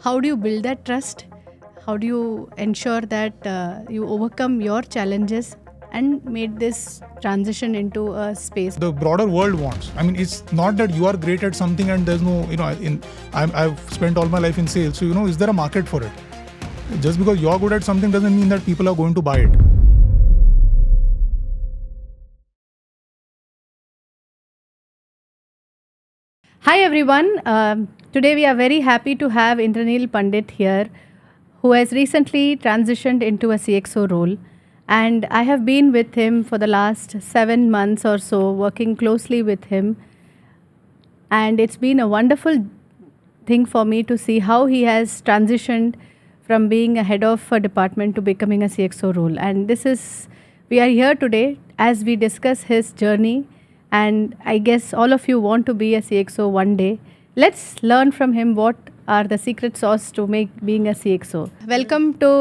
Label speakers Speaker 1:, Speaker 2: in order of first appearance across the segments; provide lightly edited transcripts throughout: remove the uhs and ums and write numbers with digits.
Speaker 1: how do you build that trust? How do you ensure that you overcome your challenges and made this transition into a space
Speaker 2: the broader world wants? I mean, it's not that you are great at something and there's no, I've spent all my life in sales. So, is there a market for it? Just because you're good at something doesn't mean that people are going to buy it.
Speaker 1: Hi everyone. Today we are very happy to have Indraneel Pandit here, who has recently transitioned into a CXO role. And I have been with him for the last 7 months or so, working closely with him. And it's been a wonderful thing for me to see how he has transitioned from being a head of a department to becoming a CXO role. And we are here today as we discuss his journey. And I guess all of you want to be a CXO one day. Let's learn from him what are the secret sauce to being a CXO. Welcome to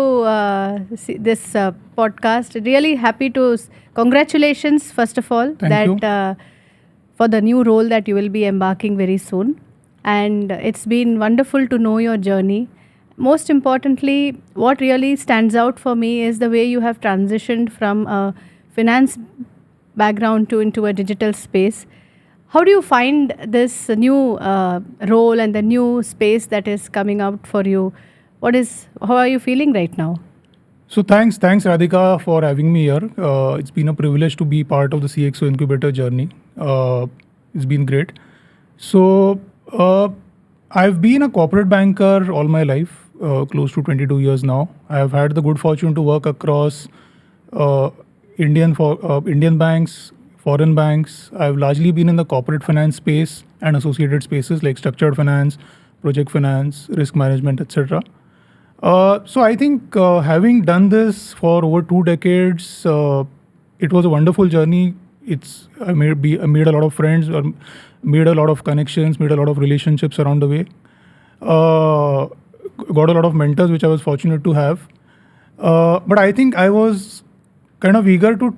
Speaker 1: this podcast. Really happy to congratulations first of all
Speaker 2: Thank you.
Speaker 1: For the new role that you will be embarking very soon. And it's been wonderful to know your journey. Most importantly, what really stands out for me is the way you have transitioned from a finance background into a digital space. How do you find this new role and the new space that is coming out for you? How are you feeling right now?
Speaker 2: So thanks Radhika for having me here. It's been a privilege to be part of the CXO incubator journey. It's been great. So I've been a corporate banker all my life, close to 22 years now. I've had the good fortune to work across Indian banks, foreign banks. I've largely been in the corporate finance space and associated spaces like structured finance, project finance, risk management, etc. So I think having done this for over 2 decades, it was a wonderful journey. I made a lot of friends, made a lot of connections, made a lot of relationships around the way. Got a lot of mentors, which I was fortunate to have. But I think I was kind of eager to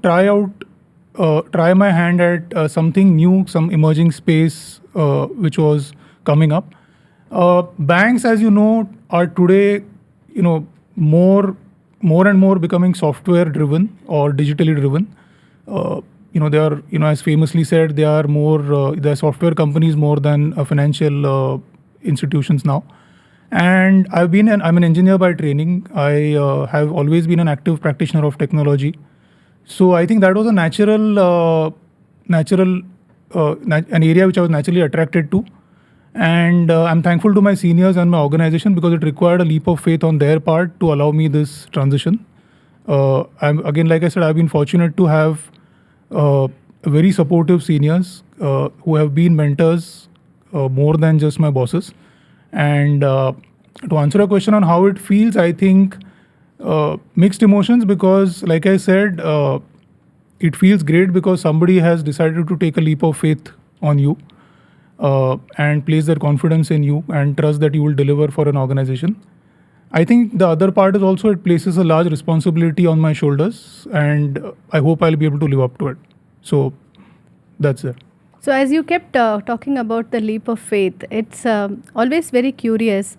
Speaker 2: try my hand at something new, some emerging space which was coming up. Banks, as you know, are today, more and more becoming software driven or digitally driven. They are, as famously said, they are they're software companies more than financial institutions now. And I'm an engineer by training. I have always been an active practitioner of technology. So I think that was an area which I was naturally attracted to. And I'm thankful to my seniors and my organization because it required a leap of faith on their part to allow me this transition. Like I said, I've been fortunate to have very supportive seniors who have been mentors more than just my bosses. And to answer your question on how it feels, I think mixed emotions because, like I said, it feels great because somebody has decided to take a leap of faith on you and place their confidence in you and trust that you will deliver for an organization. I think the other part is also it places a large responsibility on my shoulders, and I hope I'll be able to live up to it. So that's it.
Speaker 1: So as you kept talking about the leap of faith, it's always very curious.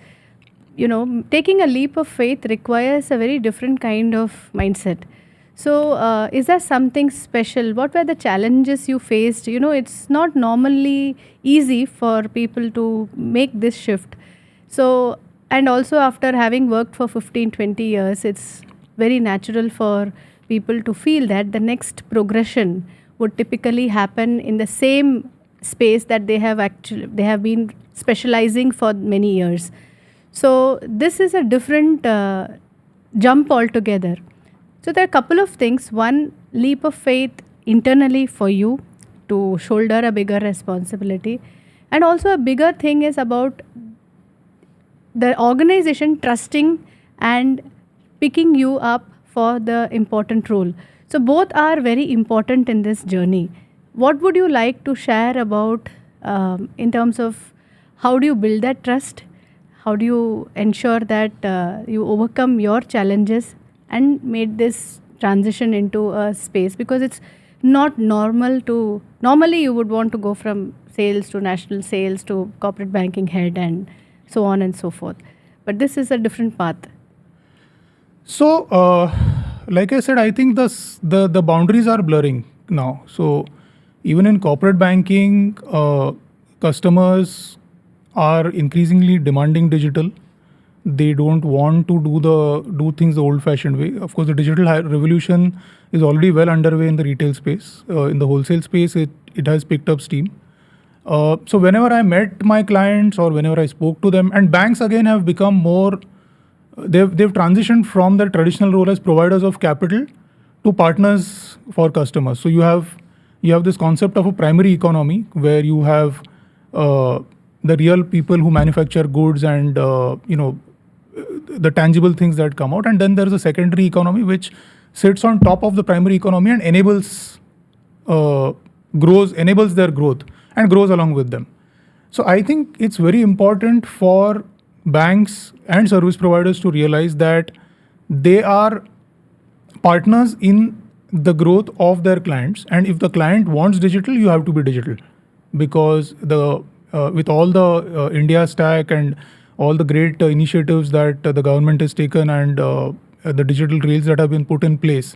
Speaker 1: Taking a leap of faith requires a very different kind of mindset. So is there something special? What were the challenges you faced? It's not normally easy for people to make this shift. So, and also after having worked for 15, 20 years, it's very natural for people to feel that the next progression would typically happen in the same space that they have been specializing for many years. So this is a different jump altogether. So there are a couple of things. One, leap of faith internally for you to shoulder a bigger responsibility. And also a bigger thing is about the organization trusting and picking you up for the important role. So both are very important in this journey. What would you like to share about in terms of how do you build that trust? How do you ensure that you overcome your challenges and made this transition into a space? Because it's not normally you would want to go from sales to national sales to corporate banking head and so on and so forth. but this is a different path.
Speaker 2: So, like I said, I think the boundaries are blurring now. So, even in corporate banking, customers are increasingly demanding digital. They don't want to do things the old-fashioned way. Of course, the digital revolution is already well underway in the retail space. In the wholesale space, it has picked up steam. So whenever I met my clients or whenever I spoke to them, and banks again have become more, they've transitioned from the traditional role as providers of capital to partners for customers. So you have this concept of a primary economy where you have the real people who manufacture goods and the tangible things that come out, and then there's a secondary economy which sits on top of the primary economy and enables their growth and grows along with them. So I think it's very important for banks and service providers to realize that they are partners in the growth of their clients, and if the client wants digital, you have to be digital, because with all the India stack and all the great initiatives that the government has taken and the digital rails that have been put in place,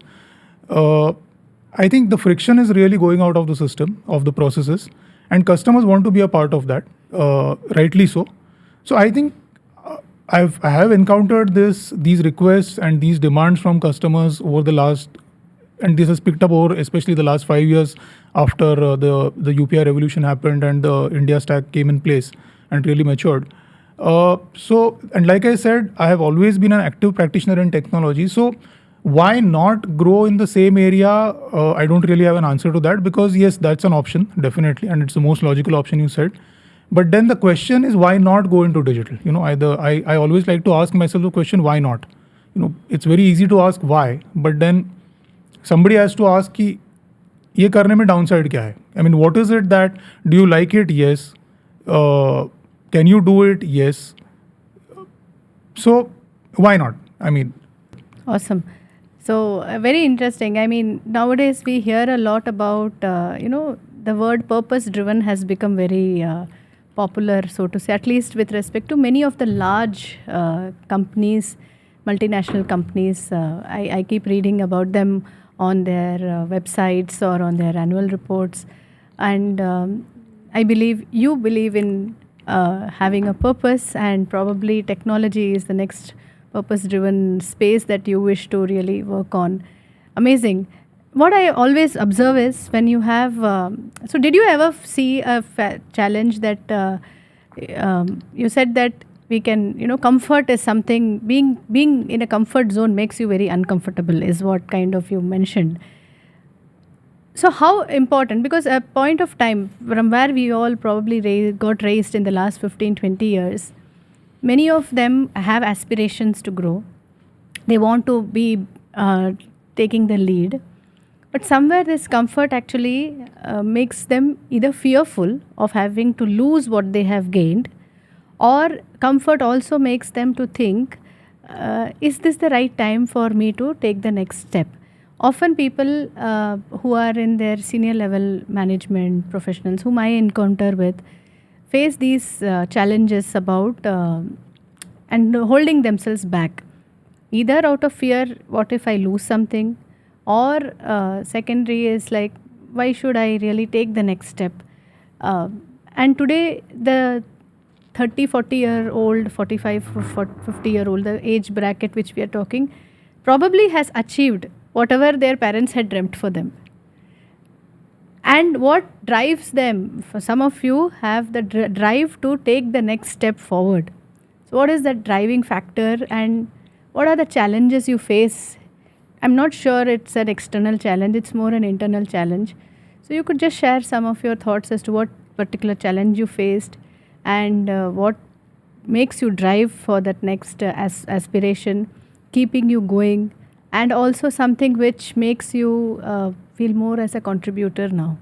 Speaker 2: I think the friction is really going out of the system, of the processes, and customers want to be a part of that, rightly so. So I think I have encountered these requests and these demands from customers over the last, and this has picked up over especially the last 5 years after the UPI revolution happened and the India stack came in place and really matured. And like I said, I have always been an active practitioner in technology. So why not grow in the same area? I don't really have an answer to that, because yes, that's an option, definitely, and it's the most logical option you said. But then the question is, why not go into digital? I always like to ask myself the question, why not? It's very easy to ask why, but then somebody has to ask कि ये करने में downside क्या है? I mean, what is it that, do you like it? Yes. Can you do it? Yes. So why not? I mean,
Speaker 1: Awesome. So very interesting. I mean, nowadays we hear a lot about the word purpose driven has become very popular, so to say, at least with respect to many of the large companies, multinational companies. I keep reading about them on their websites or on their annual reports, and I believe you believe in having a purpose, and probably technology is the next purpose driven space that you wish to really work on. Amazing. What I always observe is when you have so did you ever see a challenge that you said that we can comfort is something, being in a comfort zone makes you very uncomfortable, is what kind of you mentioned. So how important, because a point of time from where we all probably got raised in the last 15-20 years, many of them have aspirations to grow. They want to be taking the lead. But somewhere this comfort actually makes them either fearful of having to lose what they have gained, or comfort also makes them to think, is this the right time for me to take the next step? Often people who are in their senior level management professionals whom I encounter with face these challenges about and holding themselves back, either out of fear, what if I lose something, or secondary is like, why should I really take the next step? And today the 30-40-year-old, 45-50-year-old, the age bracket which we are talking, probably has achieved whatever their parents had dreamt for them. And what drives them, for some of you have the drive to take the next step forward. So what is that driving factor, and what are the challenges you face? I'm not sure it's an external challenge, it's more an internal challenge. So you could just share some of your thoughts as to what particular challenge you faced, and what makes you drive for that next aspiration, keeping you going, and also something which makes you feel more as a contributor now.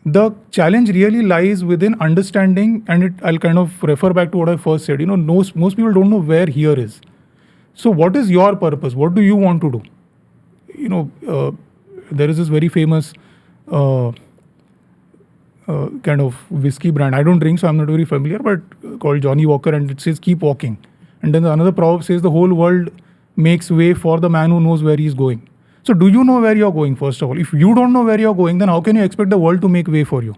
Speaker 2: The challenge really lies within understanding, and I'll kind of refer back to what I first said. Most people don't know where here is. So what is your purpose? What do you want to do? There is this very famous kind of whiskey brand. I don't drink, so I'm not very familiar, but called Johnny Walker, and it says keep walking. And then another proverb says the whole world makes way for the man who knows where he's going. So do you know where you're going, first of all? If you don't know where you're going, then how can you expect the world to make way for you?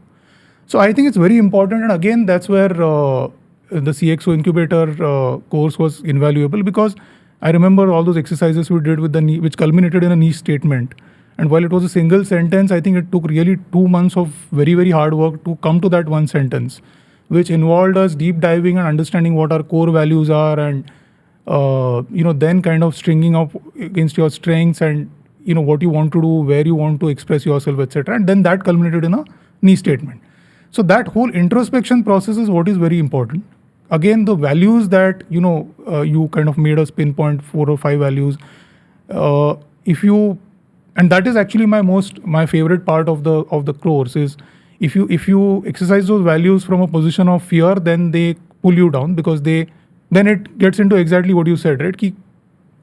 Speaker 2: So I think it's very important. And again, that's where the CXO incubator course was invaluable, because I remember all those exercises we did with which culminated in a niche statement. And while it was a single sentence, I think it took really 2 months of very, very hard work to come to that one sentence, which involved us deep diving and understanding what our core values are, and then kind of stringing up against your strengths and what you want to do, where you want to express yourself, etc. And then that culminated in a niche statement. So that whole introspection process is what is very important. Again, the values that you kind of made us pinpoint 4 or 5 values. And that is actually my favorite part of the course is, if you exercise those values from a position of fear, then they pull you down, because then it gets into exactly what you said, right? Ki,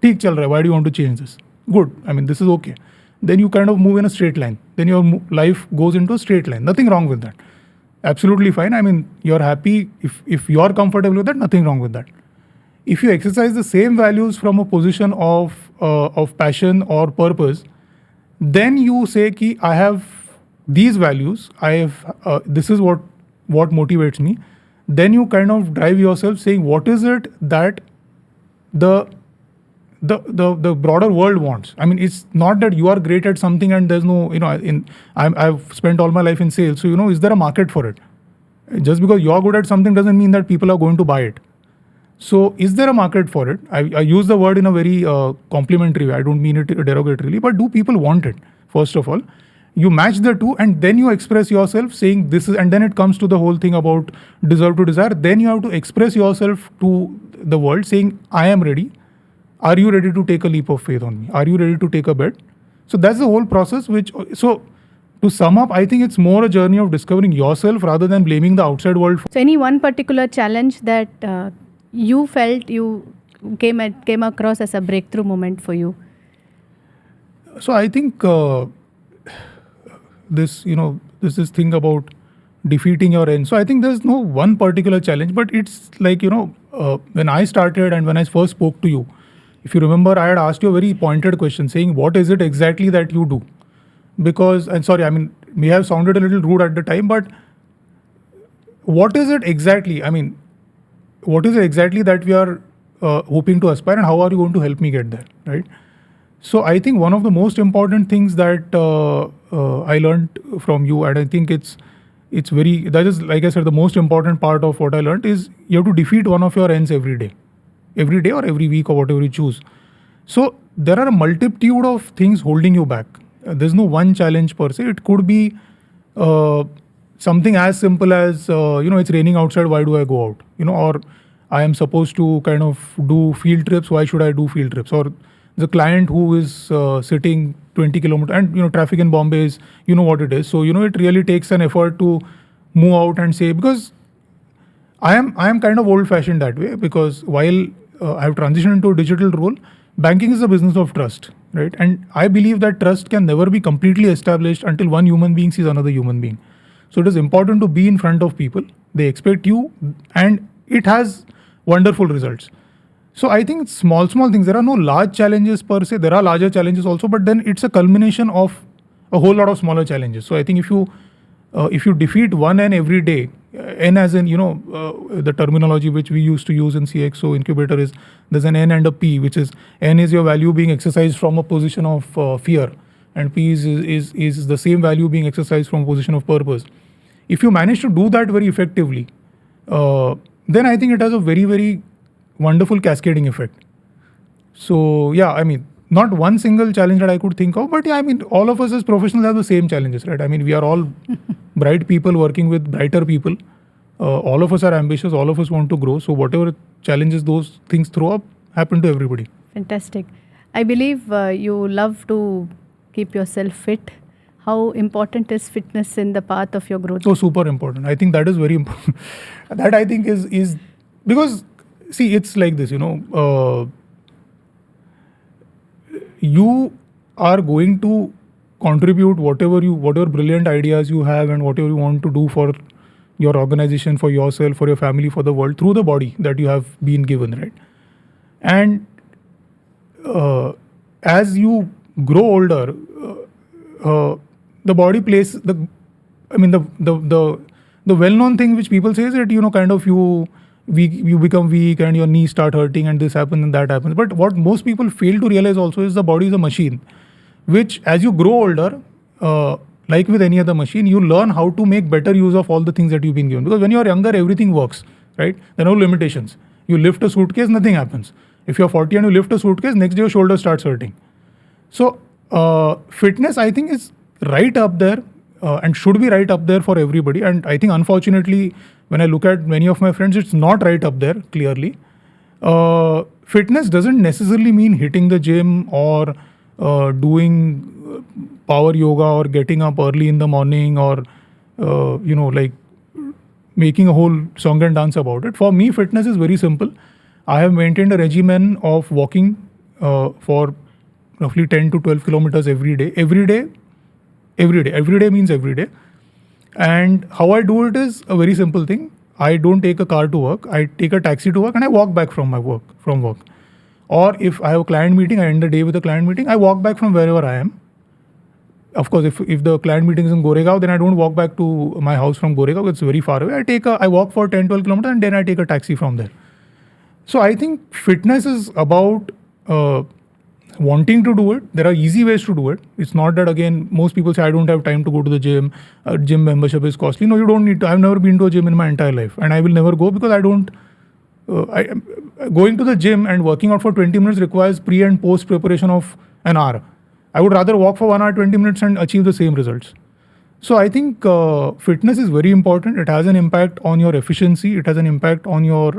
Speaker 2: theek chal raha hai, why do you want to change this? Good. I mean, this is okay. Then you kind of move in a straight line. Then your life goes into a straight line. Nothing wrong with that. Absolutely fine. I mean, you're happy. If you're comfortable with that, nothing wrong with that. If you exercise the same values from a position of passion or purpose, then you say ki, I have these values. This is what motivates me. Then you kind of drive yourself, saying what is it that the broader world wants. I mean, it's not that you are great at something and there's no, I've spent all my life in sales. So, is there a market for it? Just because you're good at something doesn't mean that people are going to buy it. So is there a market for it? I use the word in a very complimentary way. I don't mean it derogatorily, but do people want it? First of all, you match the two, and then you express yourself saying this is, and then it comes to the whole thing about deserve to desire. Then you have to express yourself to the world saying, I am ready. Are you ready to take a leap of faith on me? Are you ready to take a bet? So that's the whole process. So to sum up, I think it's more a journey of discovering yourself rather than blaming the outside world.
Speaker 1: So any one particular challenge that you felt you came across as a breakthrough moment for you?
Speaker 2: So I think this thing about defeating your end. So I think there's no one particular challenge, but it's like, when I started and when I first spoke to you, if you remember, I had asked you a very pointed question saying, what is it exactly that you do? Because, and sorry, I mean, may have sounded a little rude at the time, but what is it exactly? I mean, what is it exactly that we are hoping to aspire, and how are you going to help me get there, right? So I think one of the most important things that I learned from you, and I think that is, like I said, the most important part of what I learned is you have to defeat one of your ends every day or every week or whatever you choose. So there are a multitude of things holding you back. There's no one challenge per se. It could be something as simple as, it's raining outside, why do I go out? Or I am supposed to kind of do field trips, why should I do field trips? Or the client who is sitting 20 kilometers, and traffic in Bombay is, what it is. So, it really takes an effort to move out and say, because I am kind of old fashioned that way, because while I have transitioned into a digital role, banking is a business of trust, right? And I believe that trust can never be completely established until one human being sees another human being. So it is important to be in front of people. They expect you, and it has wonderful results. So I think small things. There are no large challenges per se. There are larger challenges also, but then it's a culmination of a whole lot of smaller challenges. So I think if you defeat one N every day, N as in, the terminology which we used to use in CXO incubator is there's an N and a P, which is N is your value being exercised from a position of fear, and P is the same value being exercised from a position of purpose. If you manage to do that very effectively, then I think it has a very, very wonderful cascading effect. So yeah, I mean, not one single challenge that I could think of, but yeah, I mean, all of us as professionals have the same challenges, right? I mean, we are all bright people working with brighter people. All of us are ambitious. All of us want to grow. So whatever challenges those things throw up happen to everybody.
Speaker 1: Fantastic. I believe you love to keep yourself fit. How important is fitness in the path of your growth?
Speaker 2: So super important. I think that is very important. That I think is because, see, it's like this, you are going to contribute whatever brilliant ideas you have and whatever you want to do for your organization, for yourself, for your family, for the world, through the body that you have been given, right? And as you grow older, the body plays the. I mean the well-known thing which people say is that kind of you become weak and your knees start hurting and this happens and that happens. But what most people fail to realize also is the body is a machine, which as you grow older, like with any other machine, you learn how to make better use of all the things that you've been given. Because when you're younger, everything works, right? There are no limitations. You lift a suitcase, nothing happens. If you're 40 and you lift a suitcase, next day your shoulder starts hurting. So fitness, I think, is right up there and should be right up there for everybody. And I think, unfortunately, when I look at many of my friends, it's not right up there, clearly. Fitness doesn't necessarily mean hitting the gym or doing power yoga or getting up early in the morning or, like making a whole song and dance about it. For me, fitness is very simple. I have maintained a regimen of walking for roughly 10 to 12 kilometers every day. Every day means every day. And how I do it is a very simple thing. I don't take a car to work. I take a taxi to work and I walk back from work. Or if I have a client meeting, I end the day with a client meeting, I walk back from wherever I am. Of course, if the client meeting is in Goregaon, then I don't walk back to my house from Goregaon. It's very far away. I walk for 10, 12 kilometers and then I take a taxi from there. So I think fitness is about wanting to do it. There are easy ways to do it. It's not that, again, most people say, I don't have time to go to the gym. Gym membership is costly. No, you don't need to. I've never been to a gym in my entire life. And I will never go because I don't. Going to the gym and working out for 20 minutes requires pre and post preparation of an hour. I would rather walk for 1 hour, 20 minutes and achieve the same results. So I think fitness is very important. It has an impact on your efficiency. It has an impact on your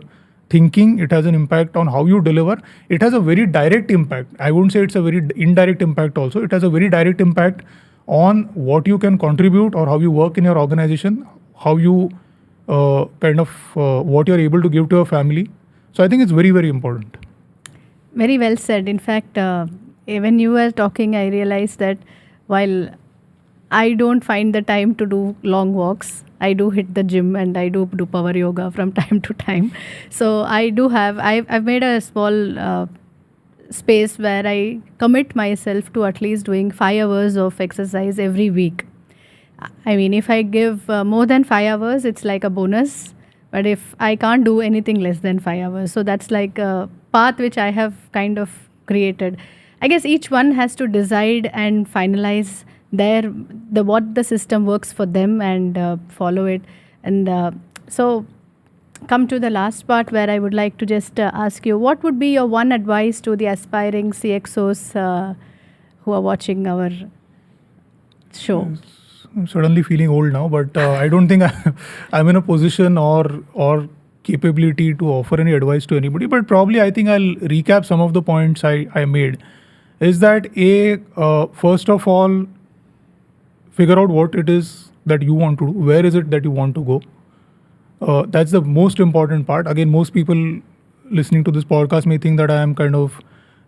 Speaker 2: thinking. It has an impact on how you deliver. It has a very direct impact. I wouldn't say it's a very indirect impact also. It has a very direct impact on what you can contribute or how you work in your organization, how you what you're able to give to your family. So I think it's very, very important.
Speaker 1: Very well said. In fact, when you were talking, I realized that while I don't find the time to do long walks, I do hit the gym and I do power yoga from time to time. So I've made a small space where I commit myself to at least doing 5 hours of exercise every week. I mean, if I give more than 5 hours, it's like a bonus. But if I can't do anything less than 5 hours, so that's like a path which I have kind of created. I guess each one has to decide and finalize what the system works for them and follow it. And so come to the last part where I would like to just ask you, what would be your one advice to the aspiring CXOs who are watching our show?
Speaker 2: I'm suddenly feeling old now, but I don't think I'm in a position or capability to offer any advice to anybody. But probably I think I'll recap some of the points I made. Is that first of all, figure out what it is that you want to do. Where is it that you want to go? That's the most important part. Again, most people listening to this podcast may think that I am kind of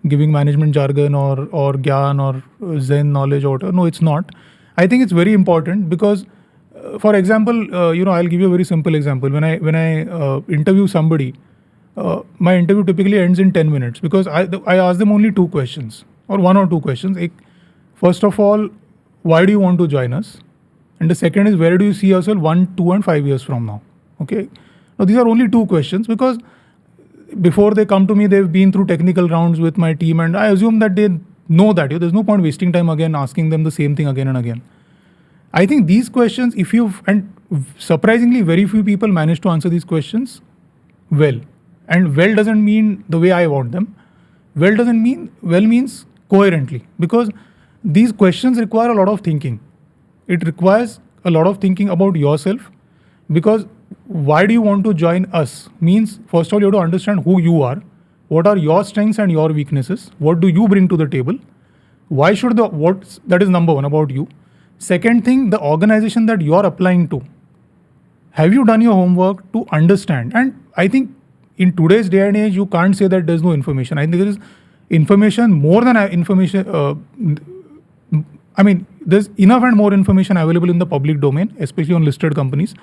Speaker 2: giving management jargon or gyan or Zen knowledge or whatever. No, it's not. I think it's very important because, for example, I'll give you a very simple example. When I interview somebody, my interview typically ends in 10 minutes because I ask them only 2 questions or 1 or 2 questions. First of all, why do you want to join us? And the second is, where do you see yourself 1, 2 and 5 years from now? Okay. Now, these are only 2 questions because before they come to me, they've been through technical rounds with my team and I assume that they know that. There's no point wasting time again asking them the same thing again and again. I think these questions, and surprisingly very few people manage to answer these questions well. And well doesn't mean the way I want them. Well means coherently, because these questions require a lot of thinking. It requires a lot of thinking about yourself, because why do you want to join us means, first of all, you have to understand who you are. What are your strengths and your weaknesses? What do you bring to the table? Why should that is number one about you. Second thing, the organization that you're applying to. Have you done your homework to understand? And I think in today's day and age, you can't say that there's no information. I think there is information, more than information. There's enough and more information available in the public domain, especially on listed companies.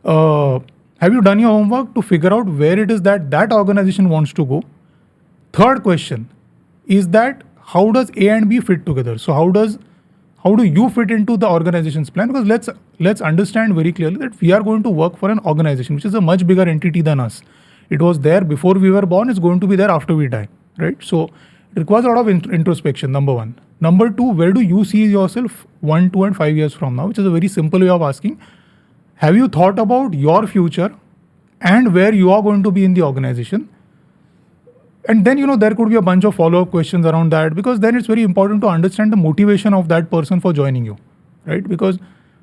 Speaker 2: Have you done your homework to figure out where it is that organization wants to go? Third question is that how does A and B fit together? So how do you fit into the organization's plan? Because let's understand very clearly that we are going to work for an organization which is a much bigger entity than us. It was there before we were born. It's going to be there after we die, right? So it requires a lot of introspection. Number one. Number two, where do you see yourself 1, 2, and 5 years from now? Which is a very simple way of asking. Have you thought about your future and where you are going to be in the organization? And then, there could be a bunch of follow-up questions around that, because then it's very important to understand the motivation of that person for joining you, right? Because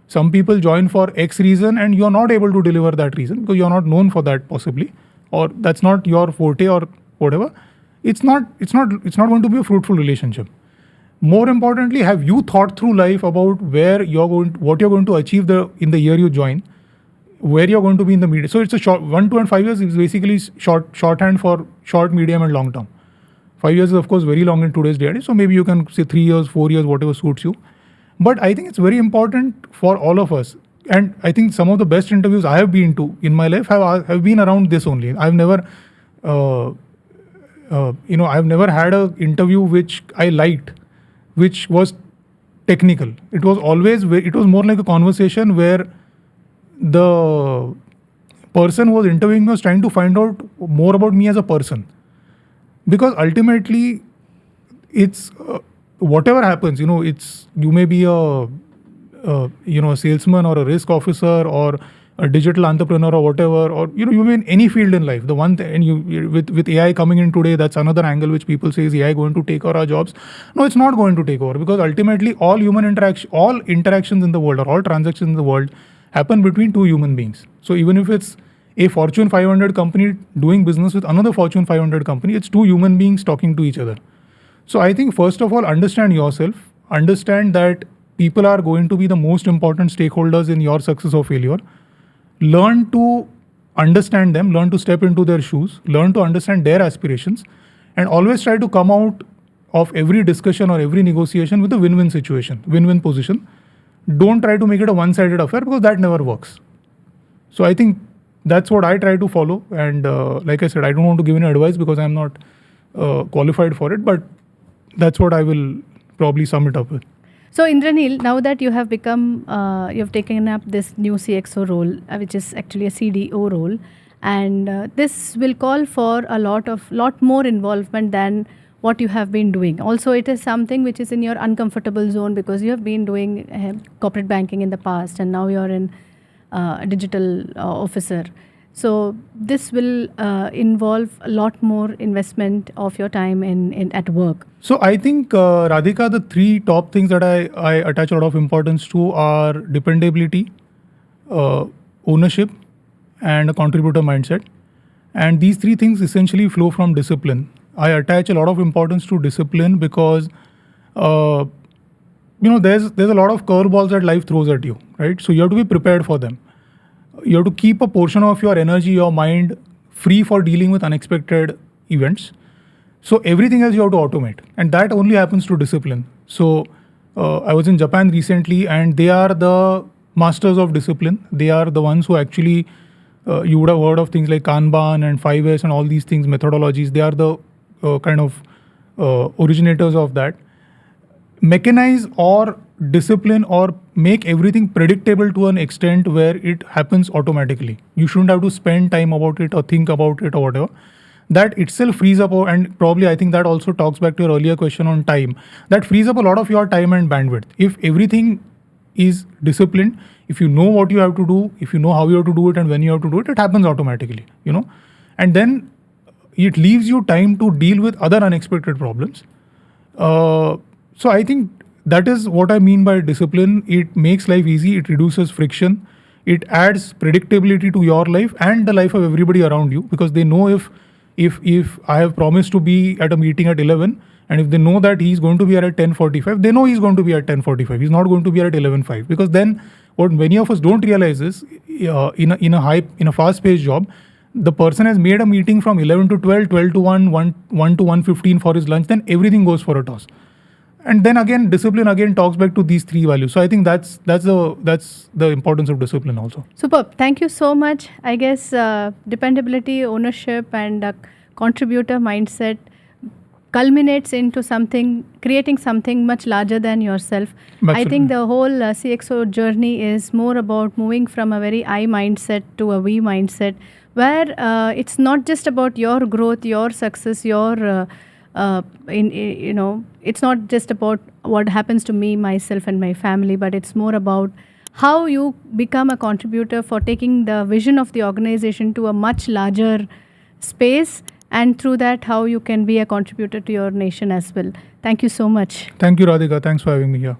Speaker 2: some people join for X reason and you're not able to deliver that reason because you're not known for that possibly, or that's not your forte or whatever. It's not going to be a fruitful relationship. More importantly, have you thought through life about what you're going to achieve in the year you join, where you're going to be in the medium? So it's a short 1, 2, and 5 years is basically shorthand for short, medium, and long term. 5 years is of course very long in today's day. So maybe you can say 3 years, 4 years, whatever suits you. But I think it's very important for all of us. And I think some of the best interviews I have been to in my life have been around this only. I've never, I've never had an interview which I liked, which was technical. It was more like a conversation where the person who was interviewing me was trying to find out more about me as a person. Because ultimately, it's whatever happens, you may be a salesman or a risk officer or a digital entrepreneur or whatever, or you may in any field in life. The one thing, and with AI coming in today, that's another angle which people say, is AI going to take over our jobs? No, it's not going to take over, because ultimately all interactions in the world, or all transactions in the world, happen between two human beings. So even if it's a Fortune 500 company doing business with another Fortune 500 company, it's two human beings talking to each other. So I think first of all, understand yourself, understand that people are going to be the most important stakeholders in your success or failure. Learn to understand them, learn to step into their shoes, learn to understand their aspirations, and always try to come out of every discussion or every negotiation with a win-win situation, win-win position. Don't try to make it a one-sided affair, because that never works. So I think that's what I try to follow. And like I said, I don't want to give any advice because I'm not qualified for it, but that's what I will probably sum it up with.
Speaker 1: So Indraneel, now that you have you've taken up this new CXO role, which is actually a CDO role, and this will call for a lot more involvement than what you have been doing. Also, it is something which is in your uncomfortable zone, because you have been doing corporate banking in the past, and now you're in a digital officer. So this will involve a lot more investment of your time at work.
Speaker 2: So I think, Radhika, the 3 top things that I attach a lot of importance to are dependability, ownership, and a contributor mindset. And these 3 things essentially flow from discipline. I attach a lot of importance to discipline because, there's a lot of curveballs that life throws at you, right? So you have to be prepared for them. You have to keep a portion of your energy, your mind free for dealing with unexpected events. So everything else you have to automate, and that only happens through discipline. So I was in Japan recently, and they are the masters of discipline. They are the ones who actually, you would have heard of things like Kanban and 5S and all these things, methodologies. They are the kind of originators of that. Mechanize or discipline or make everything predictable to an extent where it happens automatically. You shouldn't have to spend time about it or think about it or whatever. That itself frees up, and probably I think that also talks back to your earlier question on time. That frees up a lot of your time and bandwidth. If everything is disciplined, if you know what you have to do, if you know how you have to do it and when you have to do it, it happens automatically, and then it leaves you time to deal with other unexpected problems. So I think that is what I mean by discipline. It makes life easy. It reduces friction. It adds predictability to your life and the life of everybody around you, because they know if I have promised to be at a meeting at 11, and if they know that he's going to be at 10:45, they know he's going to be at 10:45. He's not going to be at 11:05, because then what many of us don't realize is, in a fast-paced job, the person has made a meeting from 11 to 12, 12 to 1, 1 to 1:15 for his lunch. Then everything goes for a toss. And then again, discipline again talks back to these 3 values. So I think that's the importance of discipline also.
Speaker 1: Superb. Thank you so much. I guess dependability, ownership, and contributor mindset culminates into something, creating something much larger than yourself. I think the whole CXO journey is more about moving from a very I mindset to a we mindset, where it's not just about your growth, your success, your it's not just about what happens to me, myself, and my family, but it's more about how you become a contributor for taking the vision of the organization to a much larger space, and through that how you can be a contributor to your nation as well. Thank you so much.
Speaker 2: Thank you, Radhika. Thanks for having me here.